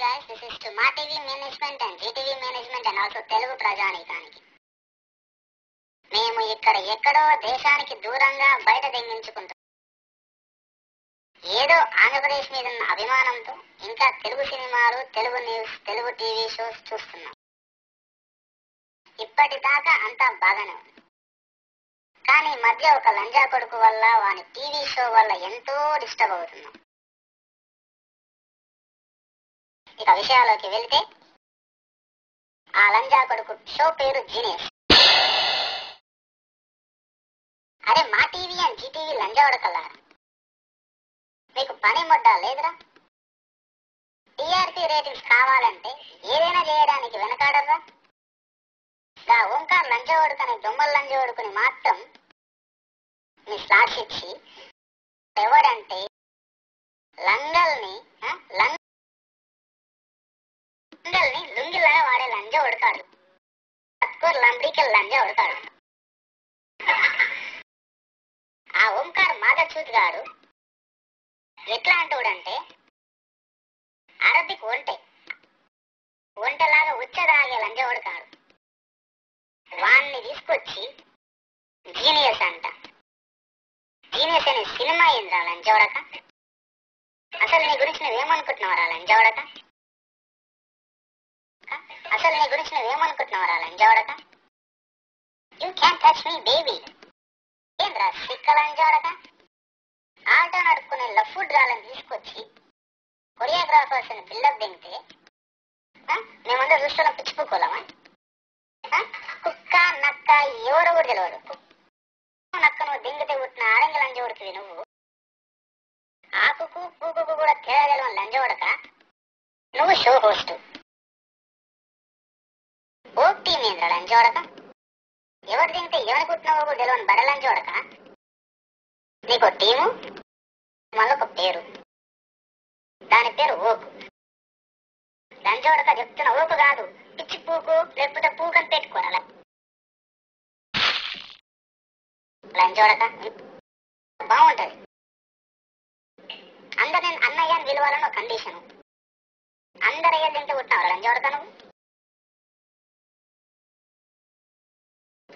guys, this is to Maa TV management and Zee TV management and also Telugu ప్రజానీకానికి. మేము ఇక్కడ ఎక్కడో దేశానికి దూరంగా బయట దెంగించుకుంటాం. ఏదో ఆంధ్రప్రదేశ్ మీద ఉన్న అభిమానంతో ఇంకా తెలుగు సినిమాలు, Telugu news, Telugu TV shows చూస్తున్నాం. ఇప్పటిదాకా అంతా బాగానే ఉంది. కానీ మధ్య ఒక లంజా కొడుకు వల్ల, వాని టీవీ షో వల్ల ఎంతో డిస్టర్బ్ అవుతున్నాం. ఇక విషయాల్లోకి వెళ్తే, ఆ లంజా కొడుకు షో పేరు జీనియస్. అరే మా టీవీ అండ్ జీటీవీ లంజా ఉడకల్లారా, మీకు పని మొడ్డా లేదురా? టీఆర్పీ రేటింగ్స్ కావాలంటే ఏదైనా చేయడానికి వెనకాడర్రా? గా ఓంకార్ లంజా ఉడుకని, దొమ్మల లంజా ఉడుకుని మాత్రం మీ స్లాష్ ఇచ్చి ఎవడంటే లంగల్ని లుంగిలాగా వాడే లంజా ఉడకాడు, లంబడికల్ లంజా ఉడకాడు. ఆ ఓంకార్ మాగచూత్ గాడు ఎట్లా అంటాడంటే, అరబిక్ ఒంటెలాగా ఉచ్చదాగే లంజా ఉడకాడు. వాణ్ణి తీసుకొచ్చి జీనియస్ అంట. జీనియస్ అనే సినిమా ఏంద్రా లంజా ఉడక? అసలు నీ గురించి నువ్వేమనుకుంటున్నావరా లంజా ఉడక? You can touch me baby. ఏంద్రా సిక్క లంజా ఉడక? ఆటో నడుపుకునే లఫుడ్ గాలని తీసుకొచ్చి కొరియోగ్రాఫర్స్ ని బిల్డప్ దింగితే మేమందరూ చూస్తున్న పిచ్చిపోకోలేమా? కుక్క నక్క ఎవరో కూడా తెలియదు. నక్క నువ్వు దింగితే పుట్టిన ఆడంగి లంజా ఉడికివి నువ్వు. ఆకుకు పూకుకు కూడా తేడా తెలవని లంజా ఉడక నువ్వు షో హోస్ట్. ఓ టీం ఏంద్రా లంజా ఉడక? ఎవరు దింగితే ఎవరి పుట్టినవో కూడా తెలియని బడ లంజా ఉడక. నీకు టీము, మళ్ళొక పేరు, దాని పేరు ఓకు. లంజా ఉడక చెప్తున్న ఓకు కాదు, పిచ్చి పూకు లేకపోతే పూకని పెట్టుకోరాల. లంజా ఉడక బాగుంటది. అందరు నేను అన్నయ్య అని విలువాలని ఒక కండిషను. అందరు అయ్యా తింటే పుట్టినావు లంజా ఉడక నువ్వు.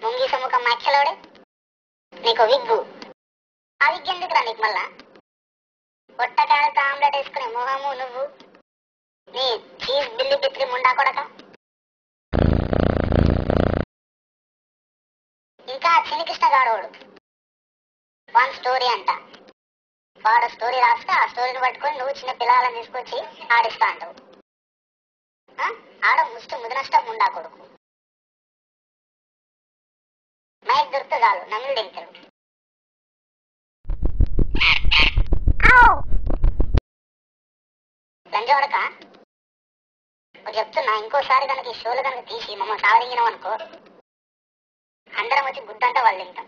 ముంగి సముఖం మచ్చలోడే నీకు విగ్గు. ఆ విగ్గు ఎందుకురా నీకు మళ్ళా? పొట్టకాయలతో ఆమ్లెట్ వేసుకునే మొహము నువ్వు, నీ చీజ్ బిల్లి బిత్రి ముండా కొడక. ఇంకా చిన్నకృష్ణ గాడోడు వన్ స్టోరీ అంట. వాడు స్టోరీ రాస్తే ఆ స్టోరీని పట్టుకొని నువ్వు చిన్న పిల్లలను తీసుకొచ్చి ఆడిస్తా అంటావు. ఆడ ముష్టి ముదినష్టం ముండా కొడుకు. మైక్ దొరికితే చాలు నమ్ములు దింగుతారు. లంజా ఉడక చెప్తున్నా, ఇంకోసారి కనుక ఈ షోలు కనుక తీసి మమ్మల్ని సావరింగినాం అనుకో, అందరం వచ్చి గుద్దంతా వాళ్ళు తింటాం.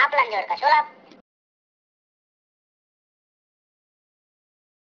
ఆప్ లంజా ఉడక షోలా.